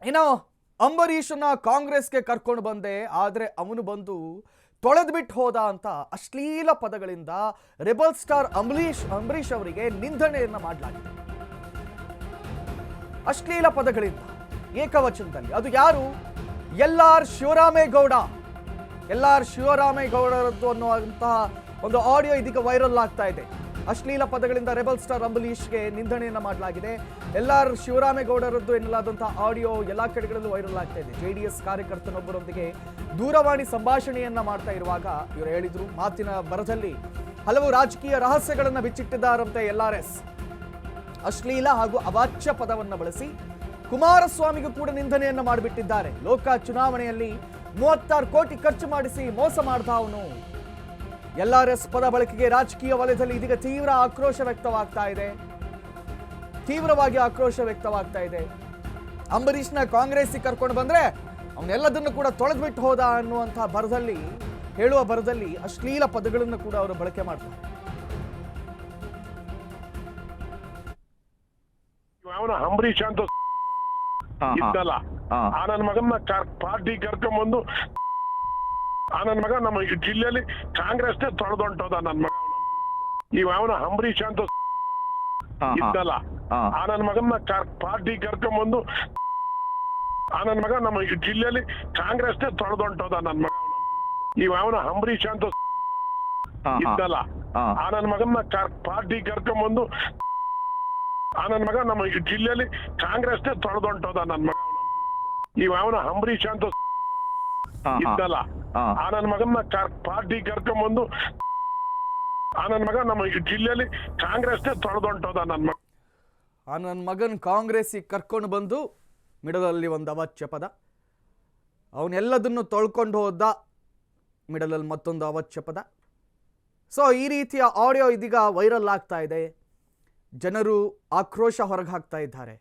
ಇನ್ನು ಅಂಬರೀಷನ್ನ ಕಾಂಗ್ರೆಸ್ಗೆ ಕರ್ಕೊಂಡು ಬಂದೆ, ಆದರೆ ಅವನು ಬಂದು ತೊಳೆದ್ಬಿಟ್ಟು ಹೋದ ಅಂತ ಅಶ್ಲೀಲ ಪದಗಳಿಂದ ರೆಬಲ್ ಸ್ಟಾರ್ ಅಂಬರೀಷ್ ಅವರಿಗೆ ನಿಂದನೆಯನ್ನ ಮಾಡಲಾಗಿದೆ. ಅಶ್ಲೀಲ ಪದಗಳಿಂದ ಏಕವಚನದಲ್ಲಿ. ಅದು ಯಾರು? ಎಲ್.ಆರ್. ಶಿವರಾಮೇಗೌಡರದ್ದು ಅನ್ನುವಂತಹ ಒಂದು ಆಡಿಯೋ ಇದೀಗ ವೈರಲ್ ಆಗ್ತಾ ಇದೆ. ಅಶ್ಲೀಲ ಪದಗಳಿಂದ ರೆಬಲ್ ಸ್ಟಾರ್ ಅಂಬರೀಷ್ಗೆ ನಿಂದನೆಯನ್ನ ಮಾಡಲಾಗಿದೆ. ಎಲ್.ಆರ್. ಶಿವರಾಮೇಗೌಡರದ್ದು ಎನ್ನಲಾದಂತಹ ಆಡಿಯೋ ಎಲ್ಲಾ ಕಡೆಗಳಲ್ಲೂ ವೈರಲ್ ಆಗ್ತಾ ಇದೆ. ಜೆಡಿಎಸ್ ಕಾರ್ಯಕರ್ತನೊಬ್ಬರೊಂದಿಗೆ ದೂರವಾಣಿ ಸಂಭಾಷಣೆಯನ್ನ ಮಾಡ್ತಾ ಇರುವಾಗ ಇವರು ಹೇಳಿದ್ರು, ಮಾತಿನ ಬರದಲ್ಲಿ ಹಲವು ರಾಜಕೀಯ ರಹಸ್ಯಗಳನ್ನ ಬಿಚ್ಚಿಟ್ಟಿದ್ದಾರಂತೆ ಎಲ್.ಆರ್.ಎಸ್. ಅಶ್ಲೀಲ ಹಾಗೂ ಅವಾಚ್ಯ ಪದವನ್ನು ಬಳಸಿ ಕುಮಾರಸ್ವಾಮಿಗೂ ಕೂಡ ನಿಂದನೆಯನ್ನ ಮಾಡಿಬಿಟ್ಟಿದ್ದಾರೆ. ಲೋಕ ಚುನಾವಣೆಯಲ್ಲಿ 36 ಕೋಟಿ ಖರ್ಚು ಮಾಡಿಸಿ ಮೋಸ ಮಾಡ್ದ ಅವನು. ಎಲ್.ಆರ್.ಎಸ್ ಪದ ಬಳಕೆಗೆ ರಾಜಕೀಯ ವಲಯದಲ್ಲಿ ಇದೀಗ ತೀವ್ರವಾಗಿ ಆಕ್ರೋಶ ವ್ಯಕ್ತವಾಗ್ತಾ ಇದೆ. ಅಂಬರೀಷ್ನ ಕಾಂಗ್ರೆಸ್ಗೆ ಕರ್ಕೊಂಡು ಬಂದ್ರೆ ಅವನ್ನೆಲ್ಲದನ್ನು ಕೂಡ ತೊಳೆದ್ಬಿಟ್ಟು ಹೋದ ಅನ್ನುವಂತಹ ಹೇಳುವ ಬರದಲ್ಲಿ ಅಶ್ಲೀಲ ಪದಗಳನ್ನು ಕೂಡ ಅವರು ಬಳಕೆ ಮಾಡ್ತಾರೆ. ಅಂಬರೀಷ್ ಅಂತ ಇದ್ದಲ್ಲ, ಆ ನನ್ನ ಮಗನ ಪಾರ್ಟಿ ಕರ್ಕೊಂಡ್ಬಂದು ಆ ನನ್ನ ಮಗ ನಮ್ಮ ಜಿಲ್ಲೆಯಲ್ಲಿ ಕಾಂಗ್ರೆಸ್ನೇ ತೊಳೆದೊಂಟೋದ. ನನ್ನ ಮಗ ಅವನ ಅಂಬರೀಷ್ ಅಂತ ಇದ್ದಲ್ಲ, ಆ ನನ್ನ ಮಗನ ಪಾರ್ಟಿ ಕರ್ಕೊಂಡ್ಬಂದು ಆ ನನ್ನ ಮಗ ನಮ್ಮ ಜಿಲ್ಲೆಯಲ್ಲಿ ಕಾಂಗ್ರೆಸ್ನೇ ತೊಳೆದೊಂಟೋದ. ನನ್ನ ಮಗ ಅವನ ಅಂಬರೀಷ್ ಅಂತ ಇದ್ದಲ್ಲ, ಆ ನನ್ನ ಮಗನ ಪಾರ್ಟಿ ಕರ್ಕೊಂಡ್ಬಂದು ಆ ನನ್ನ ಮಗ ನಮ್ಮ ಜಿಲ್ಲೆಯಲ್ಲಿ ಕಾಂಗ್ರೆಸ್ನೇ ತೊಳೆದೊಂಟೋದ. ನನ್ನ ಮಗ ಅವನ ಅಂಬರೀಷ್ ಅಂತ ಇದ್ದಲ್ಲ, ಆ ನನ್ನ ಮಗನ ಪಾರ್ಟಿ ಕರ್ಕೊಂಡ್ಬಂದು ಆ ನನ್ನ ಮಗ ನಮ್ಮ ಜಿಲ್ಲೆಯಲ್ಲಿ ಕಾಂಗ್ರೆಸ್ನೇ ತೊಳೆದೊಂಟೋದ. ನನ್ನ ಮಗ ಆ ನನ್ನ ಮಗನ್ ಕಾಂಗ್ರೆಸ್ಸಿಗೆ ಕರ್ಕೊಂಡು ಬಂದು ಮಿಡಲಲ್ಲಿ ಒಂದು ಅವಾಚ್ಯ ಪದ, ಅವನ್ನೆಲ್ಲದನ್ನು ತೊಳ್ಕೊಂಡು ಹೋದ, ಮಿಡಲಲ್ಲಿ ಮತ್ತೊಂದು ಅವಾಚ್ಯ ಪದ. ಸೊ ಈ ರೀತಿಯ ಆಡಿಯೋ ಇದೀಗ ವೈರಲ್ ಆಗ್ತಾ ಇದೆ. ಜನರು ಆಕ್ರೋಶ ಹೊರಗೆ ಹಾಕ್ತಾ ಇದ್ದಾರೆ.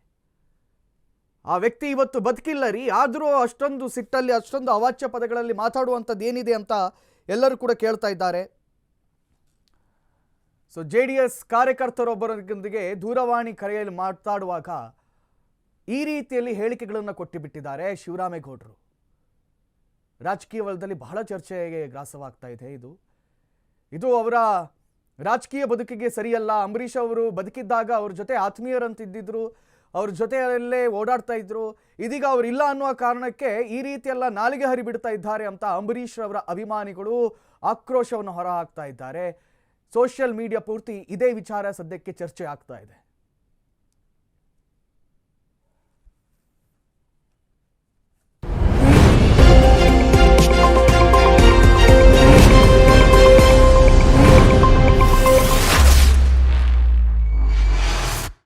ಆ ವ್ಯಕ್ತಿ ಇವತ್ತು ಬದುಕಿಲ್ಲ ರೀ, ಆದರೂ ಅಷ್ಟೊಂದು ಸಿಟ್ಟಲ್ಲಿ ಅಷ್ಟೊಂದು ಅವಾಚ್ಯ ಪದಗಳಲ್ಲಿ ಮಾತಾಡುವಂಥದ್ದು ಏನಿದೆ ಅಂತ ಎಲ್ಲರೂ ಕೂಡ ಕೇಳ್ತಾ ಇದ್ದಾರೆ. ಸೊ JDS ಕಾರ್ಯಕರ್ತರೊಬ್ಬರೊಂದಿಗೆ ದೂರವಾಣಿ ಕರೆಯಲ್ಲಿ ಮಾತಾಡುವಾಗ ಈ ರೀತಿಯಲ್ಲಿ ಹೇಳಿಕೆಗಳನ್ನು ಕೊಟ್ಟಿಬಿಟ್ಟಿದ್ದಾರೆ ಶಿವರಾಮೇಗೌಡರು. ರಾಜಕೀಯ ವಲಯದಲ್ಲಿ ಬಹಳ ಚರ್ಚೆಗೆ ಗ್ರಾಸವಾಗ್ತಾ ಇದೆ. ಇದು ಅವರ ರಾಜಕೀಯ ಬದುಕಿಗೆ ಸರಿಯಲ್ಲ. ಅಂಬರೀಷ್ ಅವರು ಬದುಕಿದ್ದಾಗ ಅವ್ರ ಜೊತೆ ಆತ್ಮೀಯರಂತಿದ್ದಿದ್ರು, ಅವ್ರ ಜೊತೆಯಲ್ಲೇ ಓಡಾಡ್ತಾ ಇದ್ರು. ಇದೀಗ ಅವ್ರು ಇಲ್ಲ ಅನ್ನುವ ಕಾರಣಕ್ಕೆ ಈ ರೀತಿಯೆಲ್ಲ ನಾಲಿಗೆ ಹರಿಬಿಡ್ತಾ ಇದ್ದಾರೆ ಅಂತ ಅಂಬರೀಷ್ ಅವರ ಅಭಿಮಾನಿಗಳು ಆಕ್ರೋಶವನ್ನು ಹೊರಹಾಕ್ತಾ ಇದ್ದಾರೆ. ಸೋಷಿಯಲ್ ಮೀಡಿಯಾ ಪೂರ್ತಿ ಇದೇ ವಿಚಾರ ಸದ್ಯಕ್ಕೆ ಚರ್ಚೆ ಆಗ್ತಾ ಇದೆ.